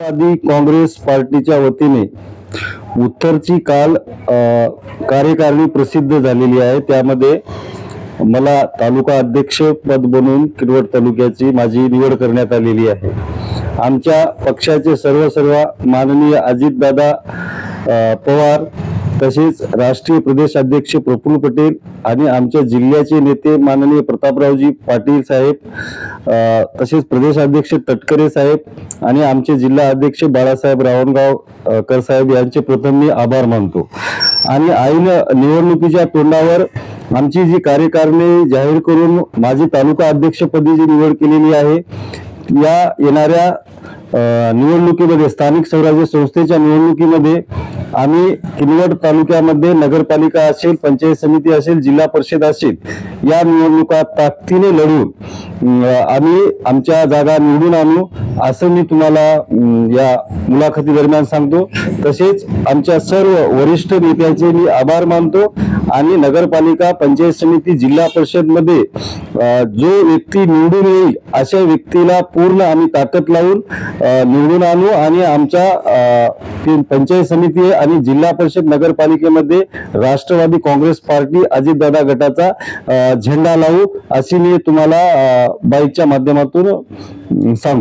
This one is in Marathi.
राष्ट्रवादी काँग्रेस पार्टीच्या वतीने उत्तरची काल कार्यकारिणी प्रसिद्ध झालेली आहे। त्यामध्ये मला तालुका अध्यक्ष पद बनवून किनवट तालुक्याची माझी निवड करण्यात आलेली आहे। आमच्या पक्षाचे सर्व माननीय अजितदादा पवार तसेच राष्ट्रीय प्रदेश अध्यक्ष प्रफुल्ल पटेल आणि आमच्या जिल्ह्याचे नेते माननीय प्रतापरावजी पाटील साहेब तसेच प्रदेश अध्यक्ष तटकरे साहेब आणि आमचे जिल्हा अध्यक्ष बाळासाहेब रावणगावकर साहेब यांचे प्रथम मी आभार मानतो। आणि ऐन निवडणुकीच्या तोंडावर आमची जी कार्यकारिणी जाहीर करून माझी तालुका अध्यक्षपदी जी निवड केलेली आहे, या येणाऱ्या निवडणुकीमध्ये स्थानिक स्वराज्य संस्थेच्या निवडणुकीमध्ये आम्ही किनवट तालुक्यामध्ये नगरपालिका असेल, पंचायत समिती असेल, जिल्हा परिषद असेल, या निवडणुका ताकदीने लढून आम्ही आमच्या जागा निवडून आणू असं मी तुम्हाला या मुलाखती दरम्यान सांगतो। तसेच आमच्या सर्व वरिष्ठ नेत्यांचे मी आभार मानतो आणि नगरपालिका, पंचायत समिती, जिल्हा परिषद मध्ये जो व्यक्ती निवडून येईल अशा व्यक्तीला पूर्ण आम्ही ताकद लावून निवडून आणू आणि आमच्या पंचायत समिती आणि जिल्हा परिषद नगरपालिकेमध्ये राष्ट्रवादी काँग्रेस पार्टी अजितदादा गटाचा झेंडा लावू अशी मी तुम्हाला बाईकच्या माध्यमातून सांगतो।